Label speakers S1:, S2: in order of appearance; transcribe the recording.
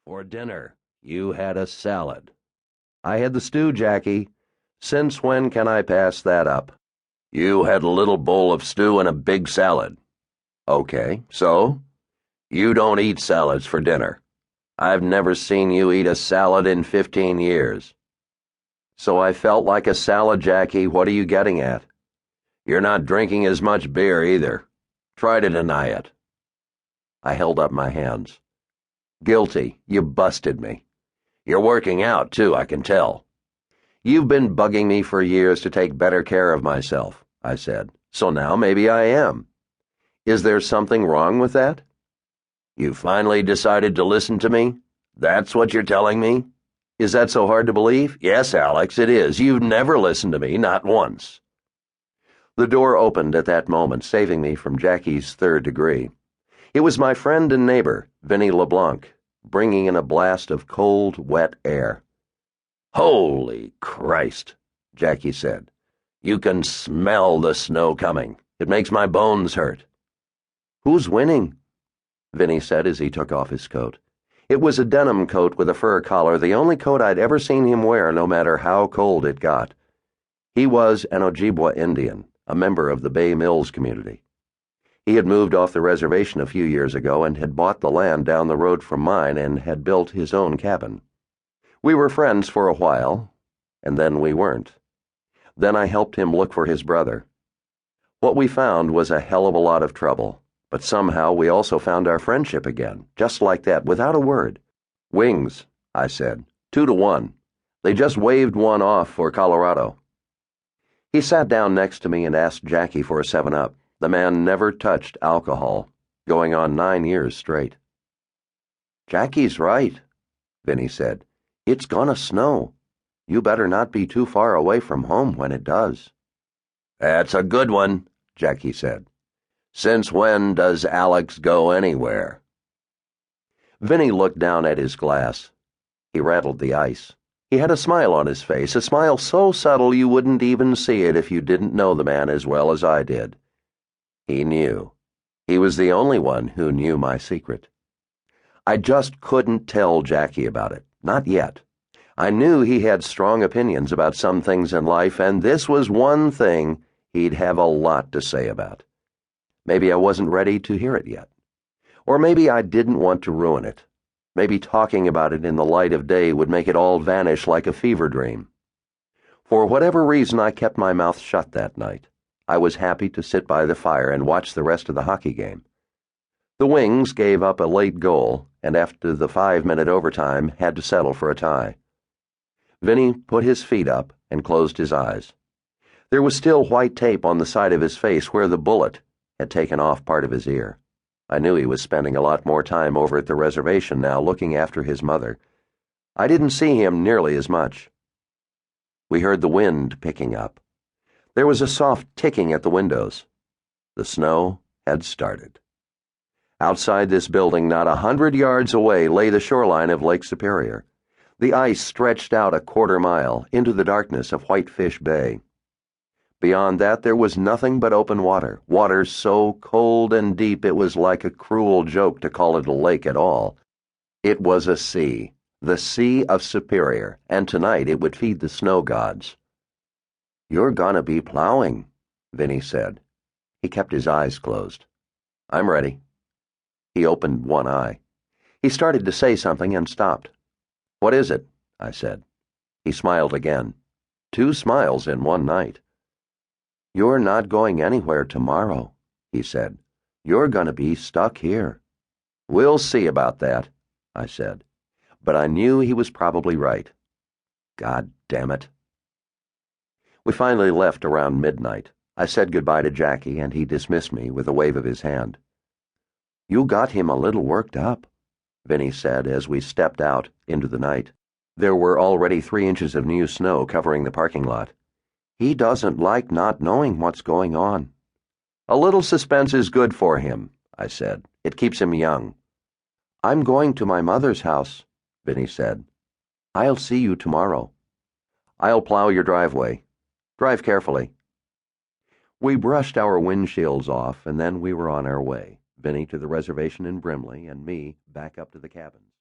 S1: For dinner, you had a salad. I had the stew, Jackie. Since when can I pass that up? You had a little bowl of stew and a big salad. Okay, so? You don't eat salads for dinner. I've never seen you eat a salad in 15 years. So I felt like a salad, Jackie. What are you getting at? You're not drinking as much beer either. Try to deny it. I held up my hands. Guilty. You busted me. You're working out, too, I can tell. You've been bugging me for years to take better care of myself, I said. So now maybe I am. Is there something wrong with that? You finally decided to listen to me? That's what you're telling me? Is that so hard to believe? Yes, Alex, it is. You've never listened to me, not once. The door opened at that moment, saving me from Jackie's third degree. It was my friend and neighbor, Vinnie LeBlanc, bringing in a blast of cold, wet air. Holy Christ, Jackie said. You can smell the snow coming. It makes my bones hurt. Who's winning? Vinnie said as he took off his coat. It was a denim coat with a fur collar, the only coat I'd ever seen him wear, no matter how cold it got. He was an Ojibwa Indian, a member of the Bay Mills community. He had moved off the reservation a few years ago and had bought the land down the road from mine and had built his own cabin. We were friends for a while, and then we weren't. Then I helped him look for his brother. What we found was a hell of a lot of trouble, but somehow we also found our friendship again, just like that, without a word. Wings, I said, 2-1. They just waved one off for Colorado. He sat down next to me and asked Jackie for a 7-Up. The man never touched alcohol, going on 9 years straight. Jackie's right, Vinnie said. It's gonna snow. You better not be too far away from home when it does. That's a good one, Jackie said. Since when does Alex go anywhere? Vinnie looked down at his glass. He rattled the ice. He had a smile on his face, a smile so subtle you wouldn't even see it if you didn't know the man as well as I did. He knew. He was the only one who knew my secret. I just couldn't tell Jackie about it. Not yet. I knew he had strong opinions about some things in life, and this was one thing he'd have a lot to say about. Maybe I wasn't ready to hear it yet. Or maybe I didn't want to ruin it. Maybe talking about it in the light of day would make it all vanish like a fever dream. For whatever reason, I kept my mouth shut that night. I was happy to sit by the fire and watch the rest of the hockey game. The Wings gave up a late goal, and after the 5-minute overtime, had to settle for a tie. Vinnie put his feet up and closed his eyes. There was still white tape on the side of his face where the bullet had taken off part of his ear. I knew he was spending a lot more time over at the reservation now, looking after his mother. I didn't see him nearly as much. We heard the wind picking up. There was a soft ticking at the windows. The snow had started. Outside this building, not 100 yards away, lay the shoreline of Lake Superior. The ice stretched out a 1/4 mile into the darkness of Whitefish Bay. Beyond that, there was nothing but open water, water so cold and deep it was like a cruel joke to call it a lake at all. It was a sea, the Sea of Superior, and tonight it would feed the snow gods. You're gonna be plowing, Vinnie said. He kept his eyes closed. I'm ready. He opened one eye. He started to say something and stopped. What is it? I said. He smiled again. 2 smiles in one night. You're not going anywhere tomorrow, he said. You're gonna be stuck here. We'll see about that, I said. But I knew he was probably right. God damn it. We finally left around midnight. I said goodbye to Jackie, and he dismissed me with a wave of his hand. You got him a little worked up, Vinnie said as we stepped out into the night. There were already 3 inches of new snow covering the parking lot. He doesn't like not knowing what's going on. A little suspense is good for him, I said. It keeps him young. I'm going to my mother's house, Vinnie said. I'll see you tomorrow. I'll plow your driveway. Drive carefully. We brushed our windshields off, and then we were on our way, Vinnie to the reservation in Brimley, and me back up to the cabins.